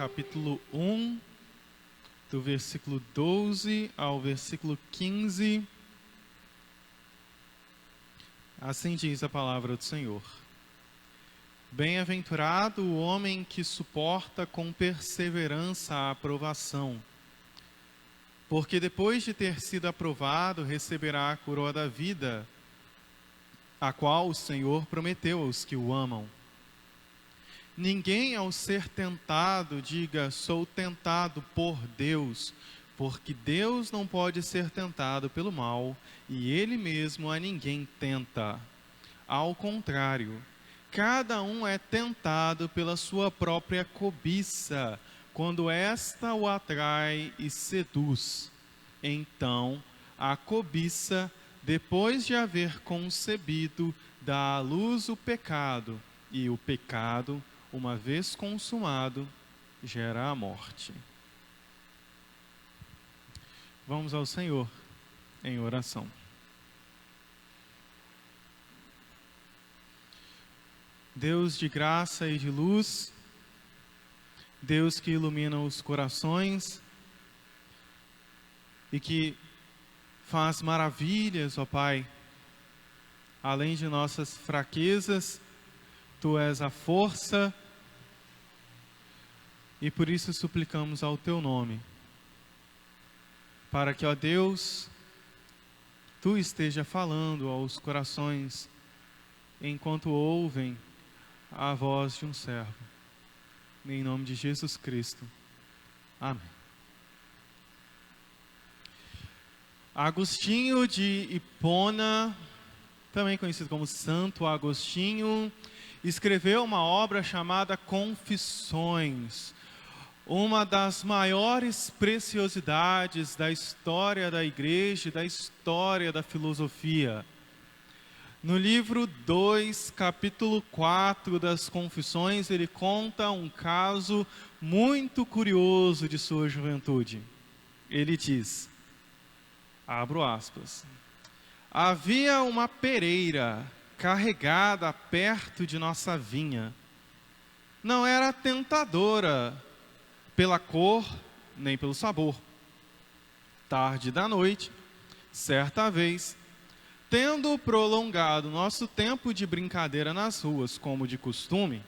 capítulo 1, do versículo 12 ao versículo 15. Assim diz a palavra do Senhor. Bem-aventurado o homem que suporta com perseverança a aprovação, porque depois de ter sido aprovado, receberá a coroa da vida, a qual o Senhor prometeu aos que o amam. Ninguém, ao ser tentado, diga, sou tentado por Deus, porque Deus não pode ser tentado pelo mal, e Ele mesmo a ninguém tenta. Ao contrário, cada um é tentado pela sua própria cobiça, quando esta o atrai e seduz. Então, a cobiça, depois de haver concebido, dá à luz o pecado, e o pecado, uma vez consumado, gera a morte. Vamos ao Senhor em oração. Deus de graça e de luz, Deus que ilumina os corações e que faz maravilhas, ó Pai, além de nossas fraquezas, Tu és a força, e por isso suplicamos ao Teu nome, para que, ó Deus, Tu esteja falando aos corações, enquanto ouvem a voz de um servo. Em nome de Jesus Cristo. Amém. Agostinho de Hipona, também conhecido como Santo Agostinho, escreveu uma obra chamada Confissões, uma das maiores preciosidades da história da igreja e da história da filosofia. No livro 2, capítulo 4 das Confissões, ele conta um caso muito curioso de sua juventude. Ele diz, abro aspas, havia uma pereira carregada perto de nossa vinha. Não era tentadora pela cor nem pelo sabor. Tarde da noite, certa vez, tendo prolongado nosso tempo de brincadeira nas ruas como de costume,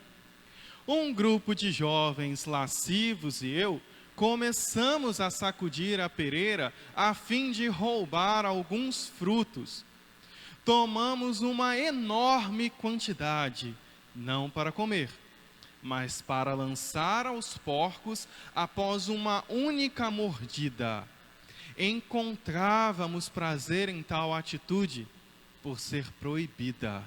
um grupo de jovens lascivos e eu começamos a sacudir a pereira a fim de roubar alguns frutos. Tomamos uma enorme quantidade, não para comer, mas para lançar aos porcos após uma única mordida. Encontrávamos prazer em tal atitude, por ser proibida.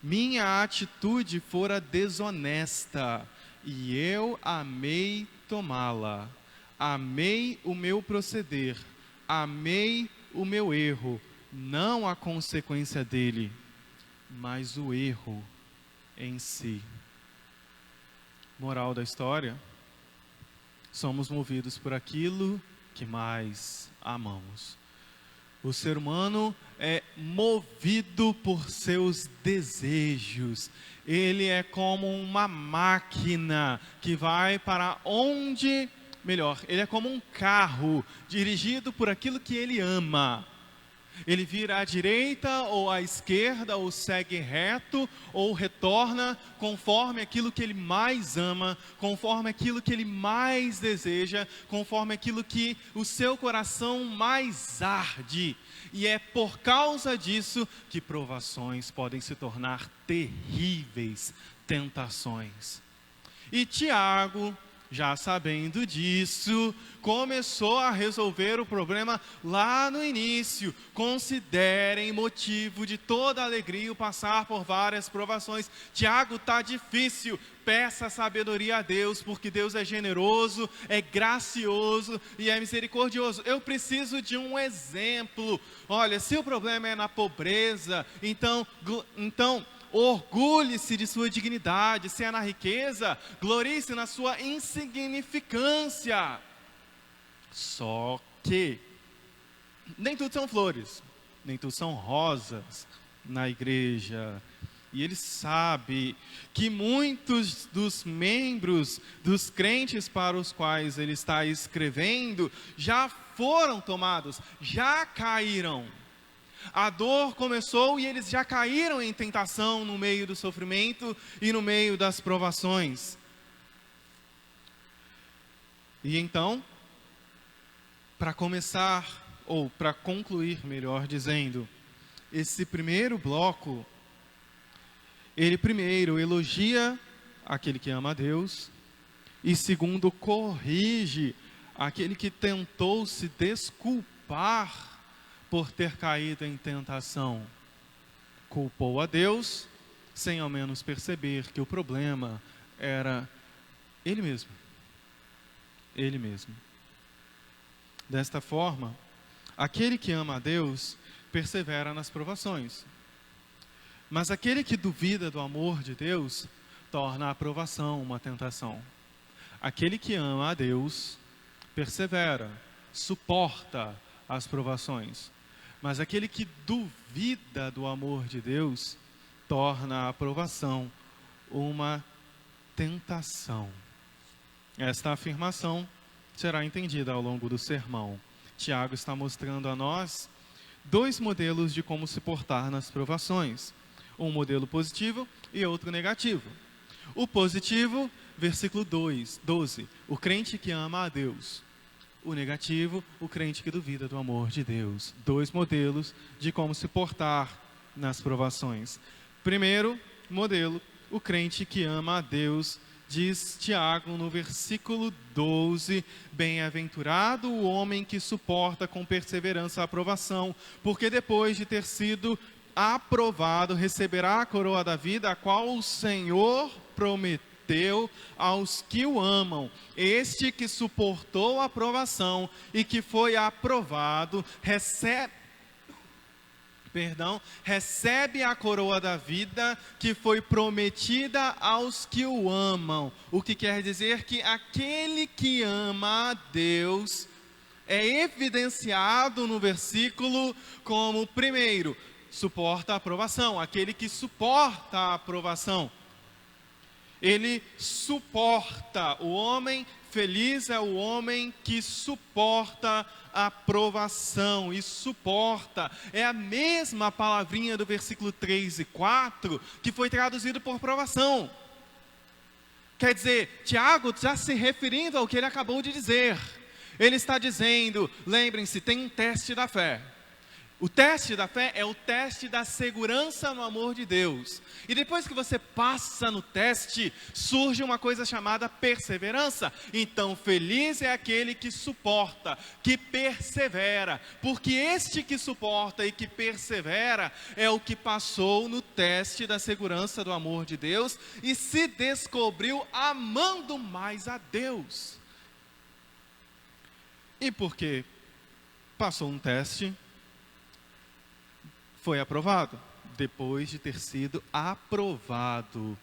Minha atitude fora desonesta, e eu amei tomá-la. Amei o meu proceder, amei o meu erro, não a consequência dele, mas o erro em si. Moral da história: somos movidos por aquilo que mais amamos. O ser humano é movido por seus desejos. Ele é como uma máquina que vai para onde... Melhor, ele é como um carro dirigido por aquilo que ele ama. Ele vira à direita ou à esquerda, ou segue reto, ou retorna conforme aquilo que ele mais ama, conforme aquilo que ele mais deseja, conforme aquilo que o seu coração mais arde. E é por causa disso que provações podem se tornar terríveis tentações. E Tiago, já sabendo disso, começou a resolver o problema lá no início. Considerem motivo de toda alegria o passar por várias provações. Tiago, está difícil. Peça sabedoria a Deus, porque Deus é generoso, é gracioso e é misericordioso. Eu preciso de um exemplo. Olha, se o problema é na pobreza, então orgulhe-se de sua dignidade. Se é na riqueza, glorie-se na sua insignificância. Só que nem tudo são flores, nem tudo são rosas na igreja. E ele sabe que muitos dos membros dos crentes para os quais ele está escrevendo já foram tomados, já caíram. A dor começou e eles já caíram em tentação no meio do sofrimento e no meio das provações. E então, para começar, ou para concluir, melhor dizendo, esse primeiro bloco, ele primeiro elogia aquele que ama a Deus, e segundo, corrige aquele que tentou se desculpar por ter caído em tentação. Culpou a Deus, sem ao menos perceber que o problema era ele mesmo. Ele mesmo. Desta forma, aquele que ama a Deus persevera nas provações. Mas aquele que duvida do amor de Deus torna a provação uma tentação. Aquele que ama a Deus persevera, suporta as provações. Mas aquele que duvida do amor de Deus torna a provação uma tentação. Esta afirmação será entendida ao longo do sermão. Tiago está mostrando a nós dois modelos de como se portar nas provações. Um modelo positivo e outro negativo. O positivo, versículo 12, o crente que ama a Deus. O negativo, o crente que duvida do amor de Deus. Dois modelos de como se portar nas provações. Primeiro modelo, o crente que ama a Deus. Diz Tiago no versículo 12, bem-aventurado o homem que suporta com perseverança a aprovação, porque depois de ter sido aprovado, receberá a coroa da vida, a qual o Senhor prometeu aos que o amam. Este que suportou a aprovação e que foi aprovado, recebe a coroa da vida que foi prometida aos que o amam. O que quer dizer que aquele que ama a Deus é evidenciado no versículo como, primeiro, suporta a aprovação. Aquele que suporta a aprovação. Ele suporta. O homem feliz é o homem que suporta a provação. E suporta é a mesma palavrinha do versículo 3 e 4 que foi traduzido por provação. Quer dizer, Tiago já se referindo ao que ele acabou de dizer. Ele está dizendo, lembrem-se, tem um teste da fé. O teste da fé é o teste da segurança no amor de Deus. E depois que você passa no teste, surge uma coisa chamada perseverança. Então, feliz é aquele que suporta, que persevera. Porque este que suporta e que persevera é o que passou no teste da segurança do amor de Deus e se descobriu amando mais a Deus. E porque passou um teste, foi aprovado, depois de ter sido aprovado.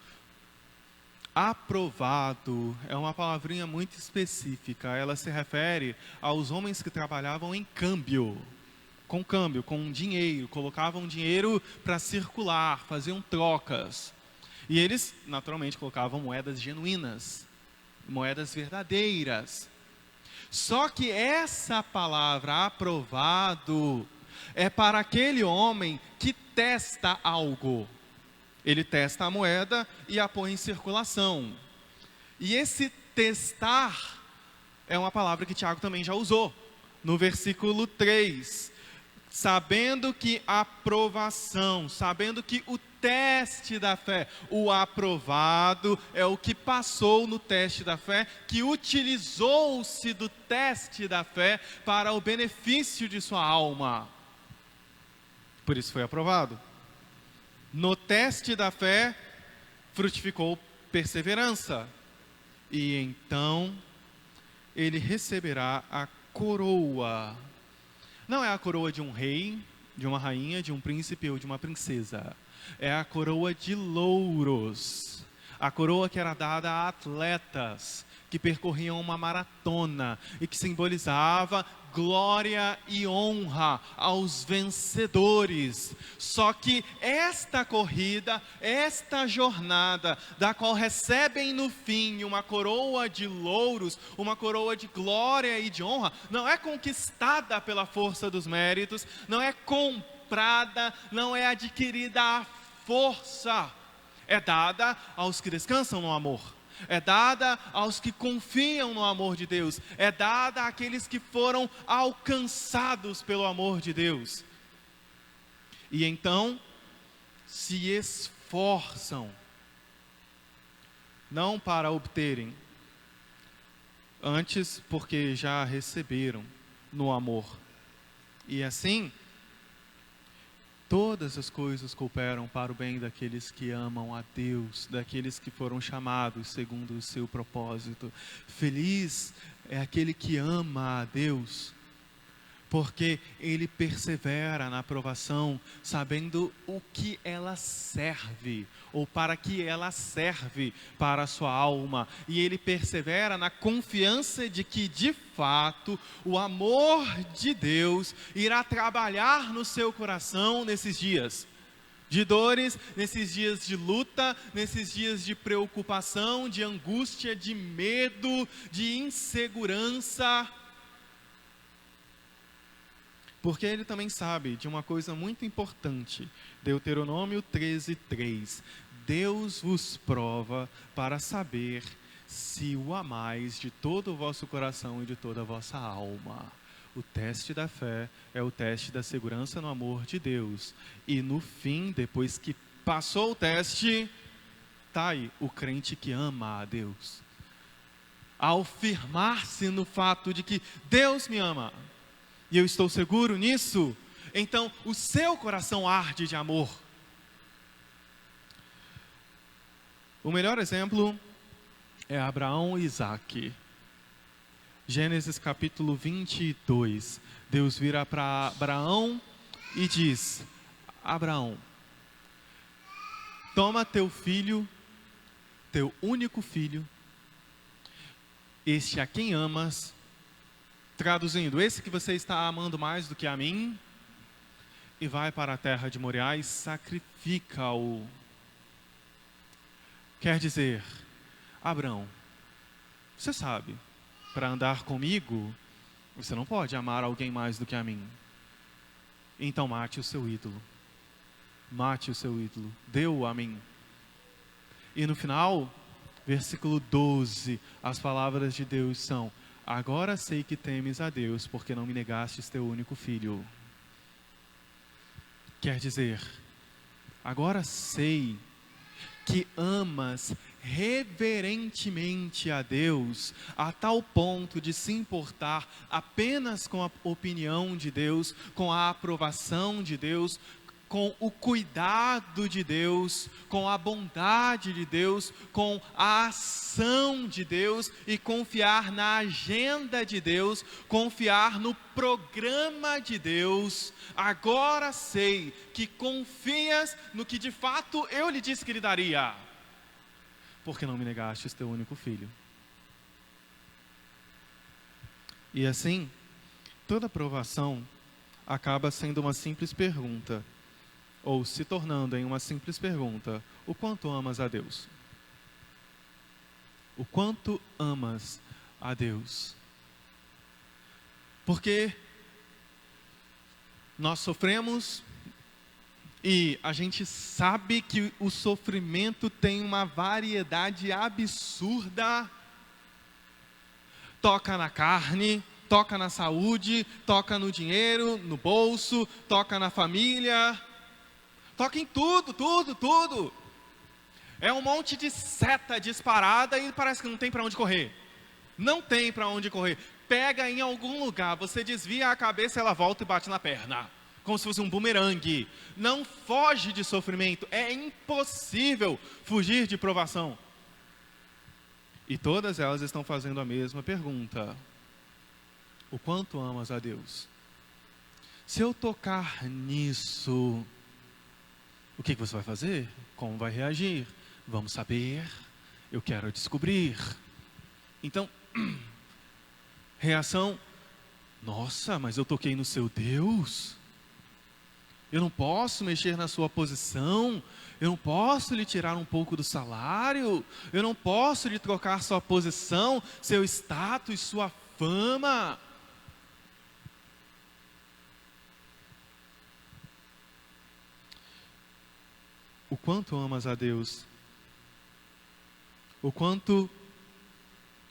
Aprovado é uma palavrinha muito específica. Ela se refere aos homens que trabalhavam em câmbio, com dinheiro. Colocavam dinheiro para circular, faziam trocas. E eles, naturalmente, colocavam moedas genuínas, moedas verdadeiras. Só que essa palavra aprovado é para aquele homem que testa algo. Ele testa a moeda e a põe em circulação. E esse testar é uma palavra que Tiago também já usou. No versículo 3. Sabendo que a aprovação, sabendo que o teste da fé, o aprovado é o que passou no teste da fé, que utilizou-se do teste da fé para o benefício de sua alma. Por isso foi aprovado. No teste da fé, frutificou perseverança. E então, ele receberá a coroa. Não é a coroa de um rei, de uma rainha, de um príncipe ou de uma princesa. É a coroa de louros. A coroa que era dada a atletas que percorriam uma maratona e que simbolizava glória e honra aos vencedores. Só que esta corrida, esta jornada, da qual recebem no fim uma coroa de louros, uma coroa de glória e de honra, não é conquistada pela força dos méritos, não é comprada, não é adquirida à força, é dada aos que descansam no amor. É dada aos que confiam no amor de Deus. É dada àqueles que foram alcançados pelo amor de Deus. E então se esforçam, não para obterem, antes porque já receberam no amor. E assim, todas as coisas cooperam para o bem daqueles que amam a Deus, daqueles que foram chamados segundo o seu propósito. Feliz é aquele que ama a Deus, porque ele persevera na provação, sabendo o que ela serve, ou para que ela serve para a sua alma. E ele persevera na confiança de que, de fato, o amor de Deus irá trabalhar no seu coração nesses dias de dores, nesses dias de luta, nesses dias de preocupação, de angústia, de medo, de insegurança. Porque ele também sabe de uma coisa muito importante. Deuteronômio 13:3. Deus vos prova para saber se o amais de todo o vosso coração e de toda a vossa alma. O teste da fé é o teste da segurança no amor de Deus. E no fim, depois que passou o teste, está aí o crente que ama a Deus. Ao firmar-se no fato de que Deus me ama, e eu estou seguro nisso, então o seu coração arde de amor. O melhor exemplo é Abraão e Isaque. Gênesis capítulo 22. Deus vira para Abraão e diz: Abraão, toma teu filho, teu único filho, este a quem amas, traduzindo, esse que você está amando mais do que a mim, e vai para a terra de Moriá e sacrifica-o. Quer dizer, Abraão, você sabe, para andar comigo, você não pode amar alguém mais do que a mim. Então mate o seu ídolo. Mate o seu ídolo. Dê-o a mim. E no final, versículo 12, as palavras de Deus são: agora sei que temes a Deus, porque não me negastes teu único filho. Quer dizer, agora sei que amas reverentemente a Deus, a tal ponto de se importar apenas com a opinião de Deus, com a aprovação de Deus, com o cuidado de Deus, com a bondade de Deus, com a ação de Deus, e confiar na agenda de Deus, confiar no programa de Deus. Agora sei que confias no que de fato eu lhe disse que lhe daria, porque não me negastes teu único filho. E assim, toda provação acaba sendo uma simples pergunta, ou se tornando em uma simples pergunta: o quanto amas a Deus? O quanto amas a Deus? Porque nós sofremos e a gente sabe que o sofrimento tem uma variedade absurda. Toca na carne, toca na saúde, toca no dinheiro, no bolso, toca na família, toca em tudo, tudo, tudo. É um monte de seta disparada e parece que não tem para onde correr. Não tem para onde correr. Pega em algum lugar, você desvia a cabeça, ela volta e bate na perna, como se fosse um bumerangue. Não foge de sofrimento, é impossível fugir de provação. E todas elas estão fazendo a mesma pergunta: o quanto amas a Deus? Se eu tocar nisso, o que você vai fazer? Como vai reagir? Vamos saber, eu quero descobrir. Então, reação: nossa, mas eu toquei no seu Deus? Eu não posso mexer na sua posição, eu não posso lhe tirar um pouco do salário, eu não posso lhe trocar sua posição, seu status, sua fama. O quanto amas a Deus? O quanto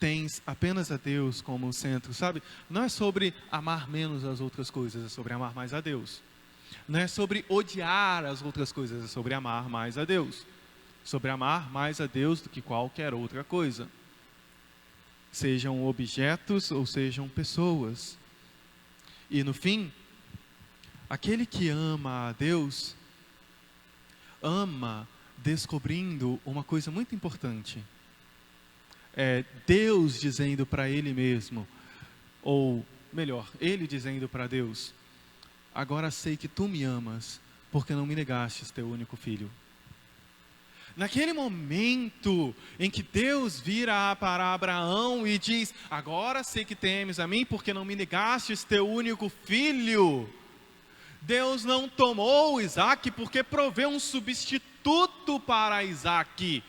tens apenas a Deus como centro, sabe? Não é sobre amar menos as outras coisas, é sobre amar mais a Deus. Não é sobre odiar as outras coisas, é sobre amar mais a Deus. Sobre amar mais a Deus do que qualquer outra coisa. Sejam objetos ou sejam pessoas. E no fim, aquele que ama a Deus, ama descobrindo uma coisa muito importante. É Deus dizendo para Ele mesmo, ou melhor, Ele dizendo para Deus: agora sei que tu me amas, porque não me negastes teu único filho. Naquele momento em que Deus vira para Abraão e diz: agora sei que temes a mim, porque não me negastes teu único filho. Deus não tomou Isaac porque proveu um substituto para Isaac.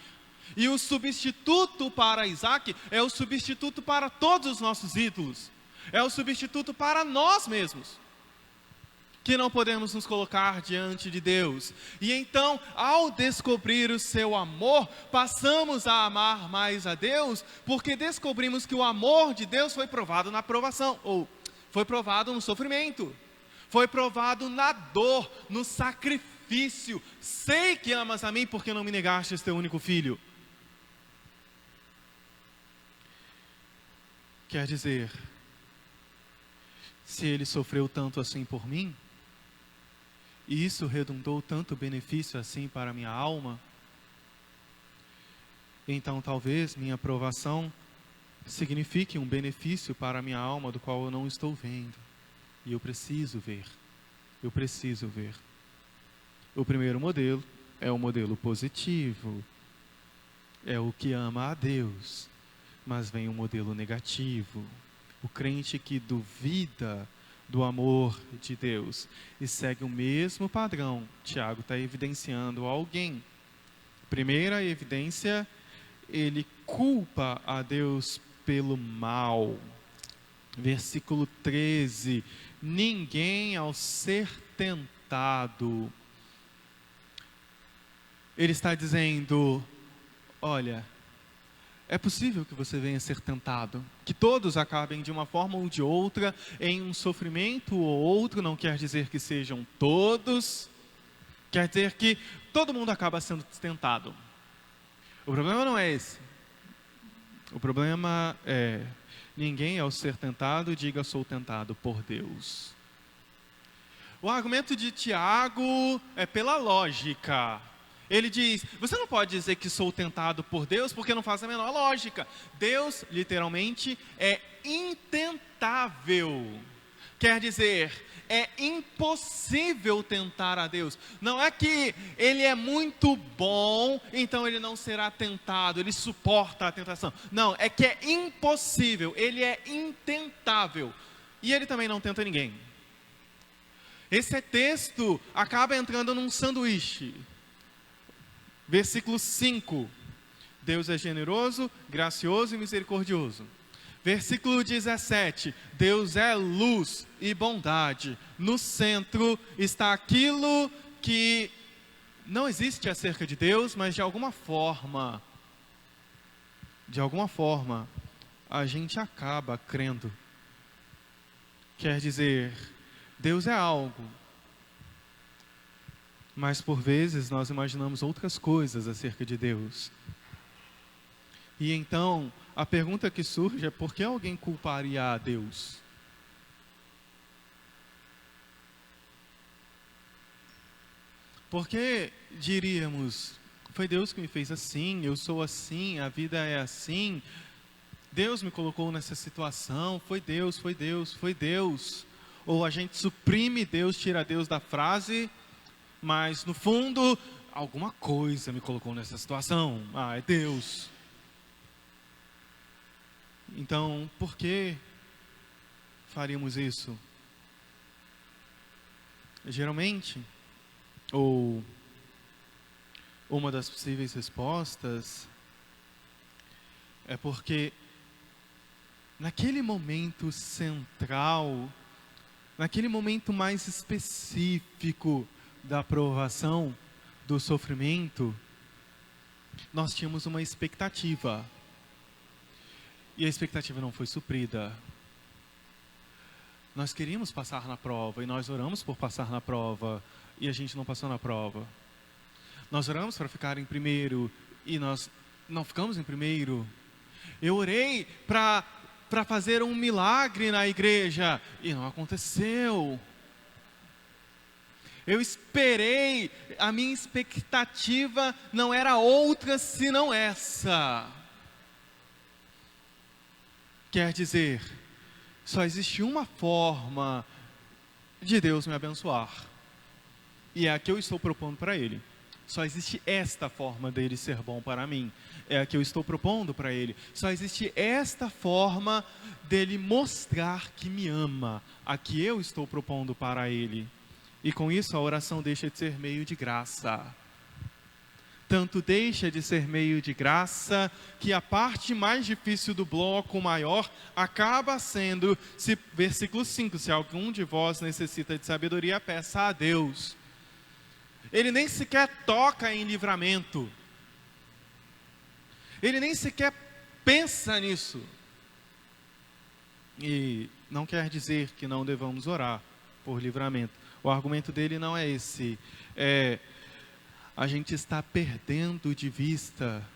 E o substituto para Isaac é o substituto para todos os nossos ídolos. É o substituto para nós mesmos, que não podemos nos colocar diante de Deus. E então, ao descobrir o seu amor, passamos a amar mais a Deus, porque descobrimos que o amor de Deus foi provado na provação, ou foi provado no sofrimento, foi provado na dor, no sacrifício. Sei que amas a mim porque não me negaste teu único filho. Quer dizer, se ele sofreu tanto assim por mim, e isso redundou tanto benefício assim para a minha alma, então talvez minha provação signifique um benefício para a minha alma do qual eu não estou vendo. E eu preciso ver. Eu preciso ver. O primeiro modelo é o modelo positivo. É o que ama a Deus. Mas vem o modelo negativo. O crente que duvida do amor de Deus e segue o mesmo padrão. Tiago está evidenciando alguém. Primeira evidência, ele culpa a Deus pelo mal. Versículo 13: ninguém ao ser tentado. Ele está dizendo: olha, é possível que você venha a ser tentado, que todos acabem de uma forma ou de outra em um sofrimento ou outro. Não quer dizer que sejam todos, quer dizer que todo mundo acaba sendo tentado. O problema não é esse. O problema é: ninguém ao ser tentado diga sou tentado por Deus. O argumento de Tiago é pela lógica. Ele diz: você não pode dizer que sou tentado por Deus, porque não faz a menor lógica. Deus, literalmente, é intentável. Quer dizer, é impossível tentar a Deus. Não é que Ele é muito bom, então Ele não será tentado, Ele suporta a tentação. Não, é que é impossível, Ele é intentável. E Ele também não tenta ninguém. Esse texto acaba entrando num sanduíche. Versículo 5, Deus é generoso, gracioso e misericordioso. Versículo 17, Deus é luz e bondade. No centro está aquilo que não existe acerca de Deus, mas de alguma forma, a gente acaba crendo. Quer dizer, Deus é algo, mas por vezes nós imaginamos outras coisas acerca de Deus. E então, a pergunta que surge é: por que alguém culparia a Deus? Porque diríamos: foi Deus que me fez assim, eu sou assim, a vida é assim, Deus me colocou nessa situação, foi Deus, foi Deus, foi Deus. Ou a gente suprime Deus, tira Deus da frase, mas no fundo, alguma coisa me colocou nessa situação. Ah, é Deus. Então, por que faríamos isso? Geralmente, ou uma das possíveis respostas é porque naquele momento central, naquele momento mais específico da provação, do sofrimento, nós tínhamos uma expectativa. E a expectativa não foi suprida. Nós queríamos passar na prova e nós oramos por passar na prova e a gente não passou na prova. Nós oramos para ficar em primeiro e nós não ficamos em primeiro. Eu orei para fazer um milagre na igreja e não aconteceu. Eu esperei, a minha expectativa não era outra senão essa. Quer dizer, só existe uma forma de Deus me abençoar. E é a que eu estou propondo para Ele. Só existe esta forma dele ser bom para mim. É a que eu estou propondo para Ele. Só existe esta forma dele mostrar que me ama. A que eu estou propondo para Ele. E com isso a oração deixa de ser meio de graça. Tanto deixa de ser meio de graça, que a parte mais difícil do bloco maior acaba sendo, versículo 5, se algum de vós necessita de sabedoria, peça a Deus. Ele nem sequer toca em livramento. Ele nem sequer pensa nisso. E não quer dizer que não devamos orar por livramento. O argumento dele não é esse. A gente está perdendo de vista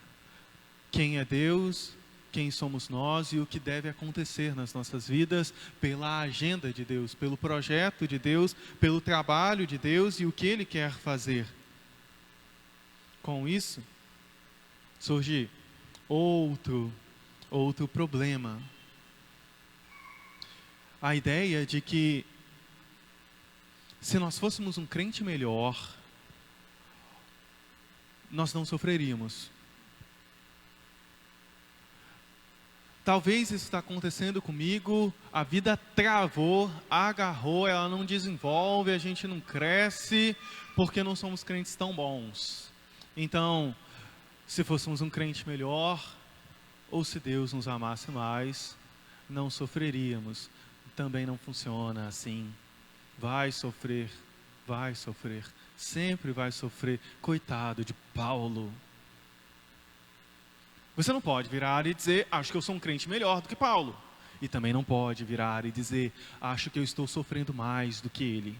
quem é Deus, quem somos nós e o que deve acontecer nas nossas vidas pela agenda de Deus, pelo projeto de Deus, pelo trabalho de Deus e o que Ele quer fazer. Com isso, surge outro problema. A ideia de que se nós fôssemos um crente melhor, nós não sofreríamos. Talvez isso está acontecendo comigo, a vida travou, agarrou, ela não desenvolve, a gente não cresce, porque não somos crentes tão bons. Então, se fôssemos um crente melhor, ou se Deus nos amasse mais, não sofreríamos. Também não funciona assim. Vai sofrer, sempre vai sofrer. Coitado de Paulo. Você não pode virar e dizer, acho que eu sou um crente melhor do que Paulo. E também não pode virar e dizer, acho que eu estou sofrendo mais do que ele.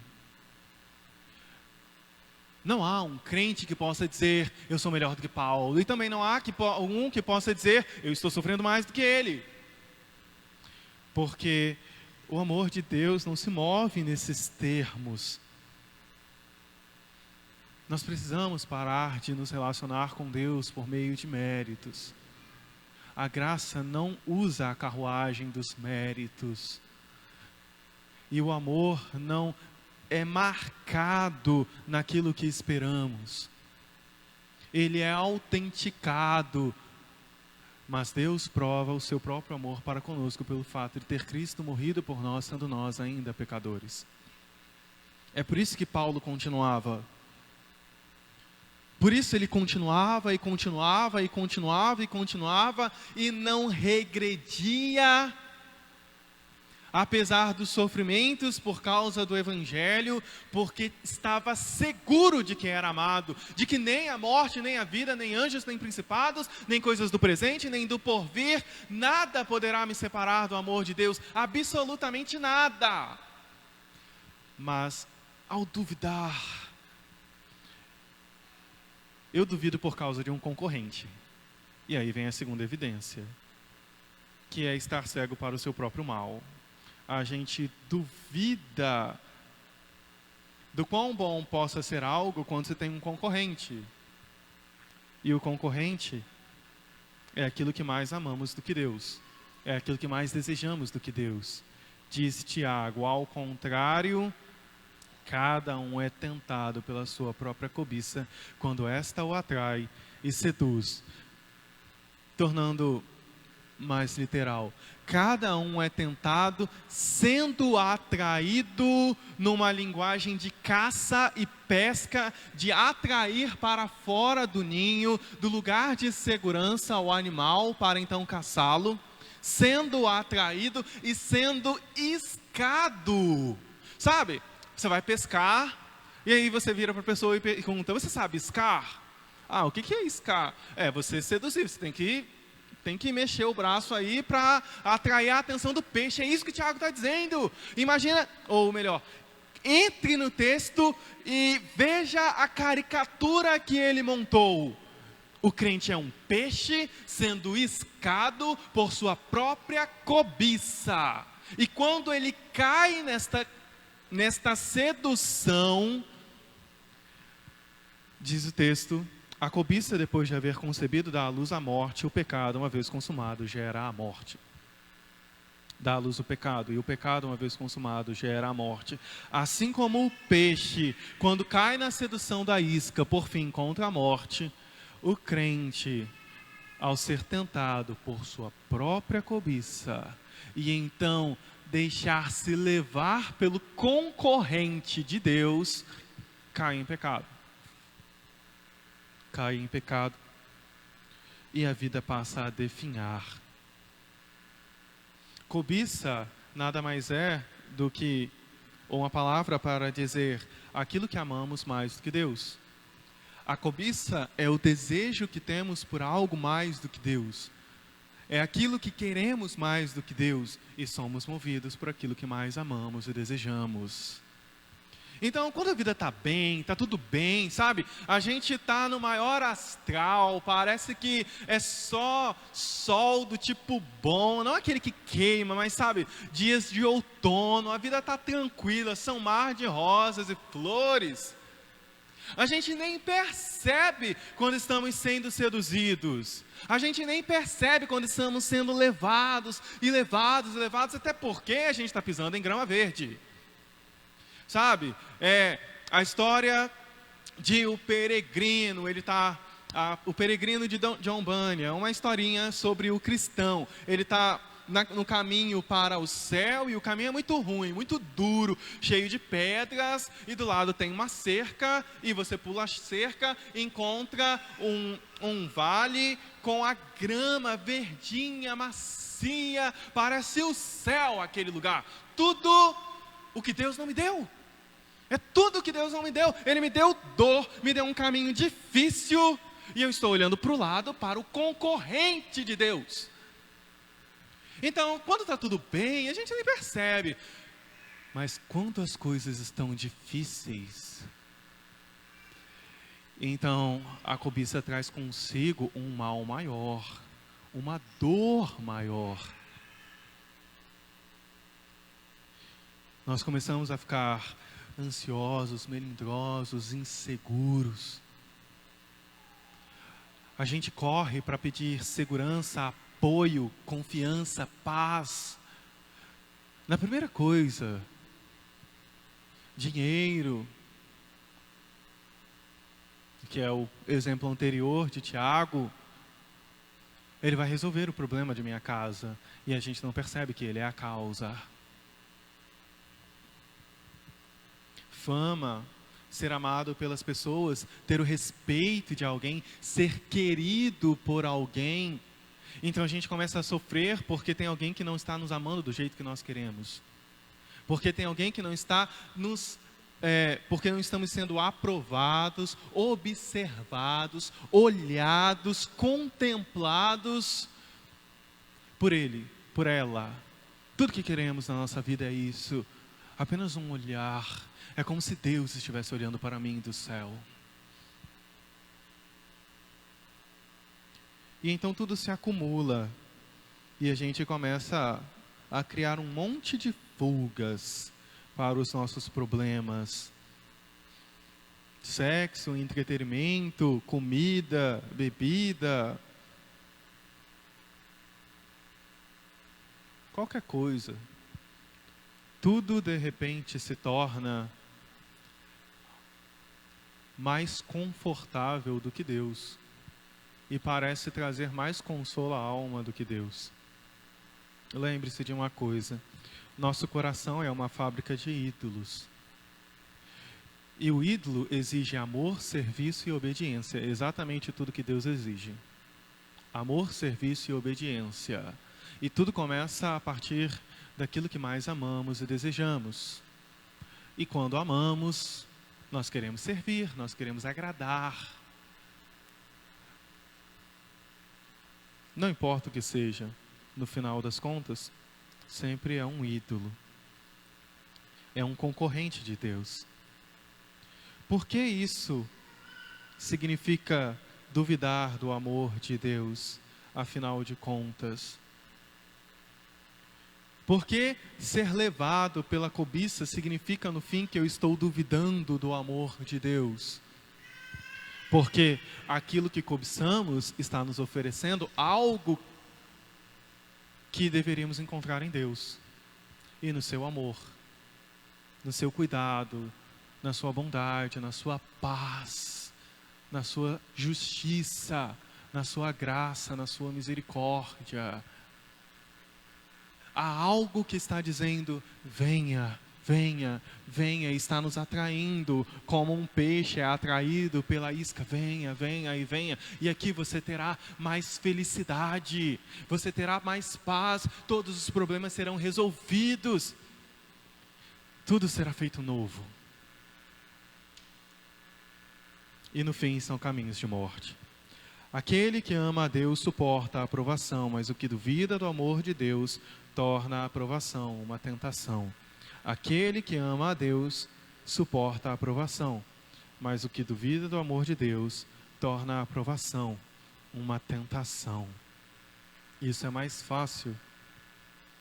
Não há um crente que possa dizer, eu sou melhor do que Paulo. E também não há um que possa dizer, eu estou sofrendo mais do que ele. Porque o amor de Deus não se move nesses termos. Nós precisamos parar de nos relacionar com Deus por meio de méritos. A graça não usa a carruagem dos méritos. E o amor não é marcado naquilo que esperamos. Ele é autenticado. Mas Deus prova o seu próprio amor para conosco pelo fato de ter Cristo morrido por nós, sendo nós ainda pecadores. É por isso que Paulo continuava. Por isso ele continuava e continuava e continuava e continuava e não regredia, apesar dos sofrimentos por causa do Evangelho, porque estava seguro de que era amado, de que nem a morte, nem a vida, nem anjos, nem principados, nem coisas do presente, nem do porvir, nada poderá me separar do amor de Deus, absolutamente nada. Mas ao duvidar, eu duvido por causa de um concorrente. E aí vem a segunda evidência, que é estar cego para o seu próprio mal. A gente duvida do quão bom possa ser algo quando você tem um concorrente. E o concorrente é aquilo que mais amamos do que Deus. É aquilo que mais desejamos do que Deus. Diz Tiago, ao contrário, cada um é tentado pela sua própria cobiça, quando esta o atrai e seduz, tornando mais literal. Cada um é tentado sendo atraído numa linguagem de caça e pesca, de atrair para fora do ninho, do lugar de segurança o animal para então caçá-lo, sendo atraído e sendo iscado. Sabe? Você vai pescar e aí você vira para a pessoa e pergunta: você sabe iscar? Ah, o que é iscar? É você seduzir, você tem que mexer o braço aí para atrair a atenção do peixe. É isso que o Tiago está dizendo. Imagina, ou melhor, entre no texto e veja a caricatura que ele montou. O crente é um peixe sendo iscado por sua própria cobiça. E quando ele cai nesta sedução, diz o texto: a cobiça, depois de haver concebido, dá à luz a morte. O pecado, uma vez consumado, gera a morte. Dá à luz o pecado, e o pecado, uma vez consumado, gera a morte. Assim como o peixe, quando cai na sedução da isca, por fim encontra a morte, o crente, ao ser tentado por sua própria cobiça, e então deixar-se levar pelo concorrente de Deus, cai em pecado. Cai em pecado e a vida passa a definhar. Cobiça nada mais é do que uma palavra para dizer aquilo que amamos mais do que Deus. A cobiça é o desejo que temos por algo mais do que Deus. É aquilo que queremos mais do que Deus e somos movidos por aquilo que mais amamos e desejamos. Então, quando a vida está bem, está tudo bem, sabe? A gente está no maior astral, parece que é só sol do tipo bom, não aquele que queima, mas sabe, dias de outono, a vida está tranquila, são mar de rosas e flores. A gente nem percebe quando estamos sendo seduzidos. A gente nem percebe quando estamos sendo levados, até porque a gente está pisando em grama verde. Sabe, a história de O Peregrino, o Peregrino de John Bunyan, uma historinha sobre o cristão. Ele está no caminho para o céu e o caminho é muito ruim, muito duro, cheio de pedras, e do lado tem uma cerca, e você pula a cerca e encontra um vale com a grama verdinha, macia, parece o céu aquele lugar. Tudo o que Deus não me deu. É tudo o que Deus não me deu. Ele me deu dor, me deu um caminho difícil, e eu estou olhando para o lado, para o concorrente de Deus. Então, quando está tudo bem, a gente nem percebe. Mas quando as coisas estão difíceis, então a cobiça traz consigo um mal maior, uma dor maior. Nós começamos a ficar ansiosos, melindrosos, inseguros. A gente corre para pedir segurança, apoio, confiança, paz. Na primeira coisa, dinheiro, que é o exemplo anterior de Tiago, ele vai resolver o problema de minha casa, e a gente não percebe que ele é a causa. Fama, ser amado pelas pessoas, ter o respeito de alguém, ser querido por alguém. Então a gente começa a sofrer porque tem alguém que não está nos amando do jeito que nós queremos. Porque tem alguém que não está porque não estamos sendo aprovados, observados, olhados, contemplados por ele, por ela. Tudo que queremos na nossa vida é isso. Apenas um olhar. É como se Deus estivesse olhando para mim do céu. E então tudo se acumula. E a gente começa a criar um monte de fugas para os nossos problemas. Sexo, entretenimento, comida, bebida. Qualquer coisa. Tudo de repente se torna mais confortável do que Deus, e parece trazer mais consolo à alma do que Deus. lembre-se de uma coisa: nosso coração é uma fábrica de ídolos. E o ídolo exige amor, serviço e obediência. Exatamente tudo que Deus exige. Amor, serviço e obediência. E tudo começa a partir daquilo que mais amamos e desejamos. E quando amamos, nós queremos servir, nós queremos agradar. Não importa o que seja, no final das contas, sempre é um ídolo. É um concorrente de Deus. Por que isso significa duvidar do amor de Deus, afinal de contas? Porque ser levado pela cobiça significa, no fim, que eu estou duvidando do amor de Deus. Porque aquilo que cobiçamos está nos oferecendo algo que deveríamos encontrar em Deus e no seu amor, no seu cuidado, na sua bondade, na sua paz, na sua justiça, na sua graça, na sua misericórdia. Há algo que está dizendo: venha, venha, venha, e está nos atraindo, como um peixe é atraído pela isca. Venha, venha e venha, e aqui você terá mais felicidade, você terá mais paz, todos os problemas serão resolvidos, tudo será feito novo. E no fim são caminhos de morte. Aquele que ama a Deus suporta a aprovação, mas o que duvida do amor de Deus torna a aprovação uma tentação. Aquele que ama a Deus suporta a aprovação, mas o que duvida do amor de Deus torna a aprovação uma tentação. Isso é mais fácil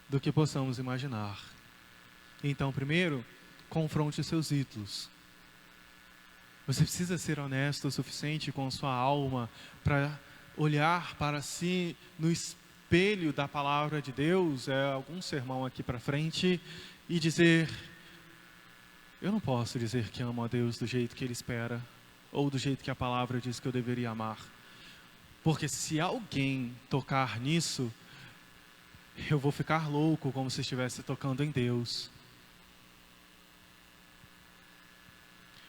do que possamos imaginar. Então, primeiro, confronte os seus ídolos. Você precisa ser honesto o suficiente com a sua alma para olhar para si no espelho da palavra de Deus, algum sermão aqui para frente, e dizer: eu não posso dizer que amo a Deus do jeito que Ele espera, ou do jeito que a palavra diz que eu deveria amar. Porque se alguém tocar nisso, eu vou ficar louco, como se estivesse tocando em Deus.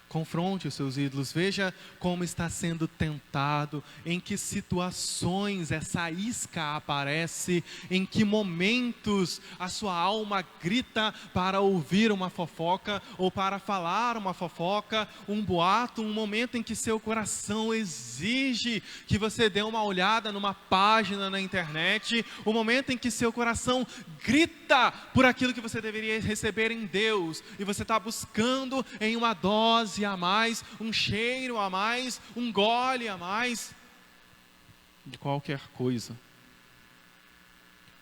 Confronte os seus ídolos, veja como está sendo tentado, em que situações essa isca aparece, em que momentos a sua alma grita para ouvir uma fofoca, ou para falar uma fofoca, um boato, um momento em que seu coração exige que você dê uma olhada numa página na internet, o momento em que seu coração grita por aquilo que você deveria receber em Deus, e você está buscando em uma dose a mais, um cheiro a mais, um gole a mais, de qualquer coisa.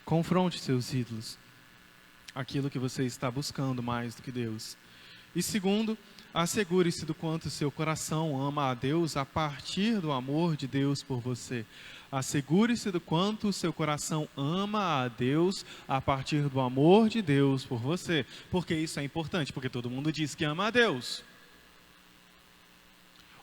Confronte seus ídolos, aquilo que você está buscando mais do que Deus. E segundo, assegure-se do quanto seu coração ama a Deus a partir do amor de Deus por você. Assegure-se do quanto o seu coração ama a Deus a partir do amor de Deus por você. Porque isso é importante, porque todo mundo diz que ama a Deus.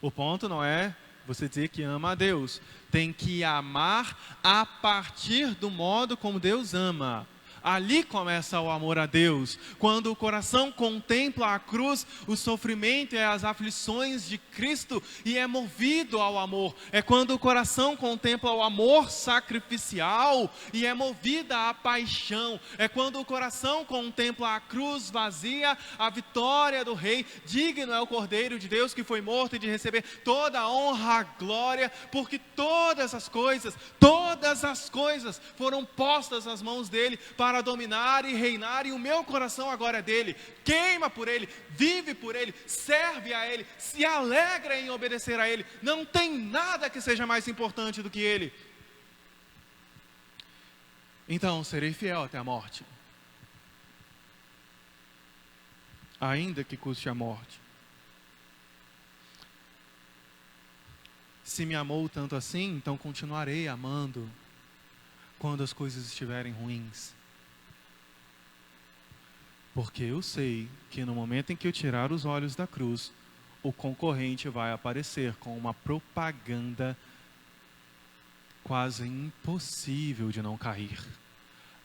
O ponto não é você dizer que ama a Deus. Tem que amar a partir do modo como Deus ama. Ali começa o amor a Deus. Quando o coração contempla a cruz, o sofrimento e as aflições de Cristo e é movido ao amor. É quando o coração contempla o amor sacrificial e é movida à paixão. É quando o coração contempla a cruz vazia, a vitória do Rei. Digno é o Cordeiro de Deus que foi morto e de receber toda a honra, a glória, porque todas as coisas foram postas nas mãos dele para dominar e reinar, e o meu coração agora é dele. Queima por ele, vive por ele, serve a ele, se alegra em obedecer a ele. Não tem nada que seja mais importante do que ele. Então serei fiel até a morte, ainda que custe a morte. Se me amou tanto assim, então continuarei amando quando as coisas estiverem ruins. Porque eu sei que no momento em que eu tirar os olhos da cruz, o concorrente vai aparecer com uma propaganda quase impossível de não cair.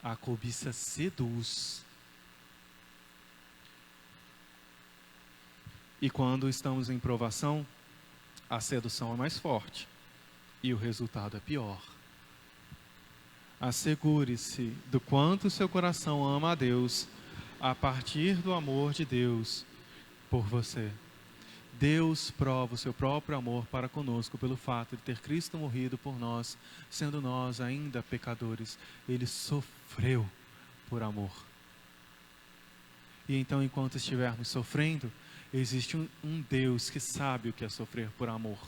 A cobiça seduz. E quando estamos em provação, a sedução é mais forte e o resultado é pior. Assegure-se do quanto seu coração ama a Deus a partir do amor de Deus por você. Deus prova o seu próprio amor para conosco pelo fato de ter Cristo morrido por nós, sendo nós ainda pecadores. Ele sofreu por amor. E então, enquanto estivermos sofrendo, existe um Deus que sabe o que é sofrer por amor.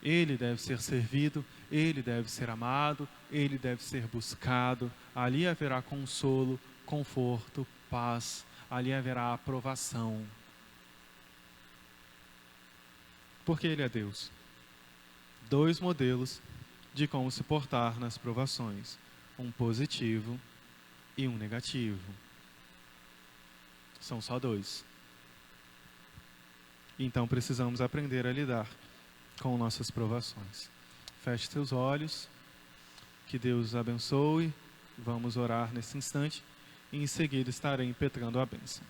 Ele deve ser servido, ele deve ser amado, ele deve ser buscado. Ali haverá consolo, conforto, paz, ali haverá aprovação. Porque ele é Deus. 2 modelos de como se portar nas provações: um positivo e um negativo. São só 2. Então precisamos aprender a lidar com nossas provações. Feche seus olhos, que Deus os abençoe. Vamos orar nesse instante e em seguida estarei impetrando a bênção.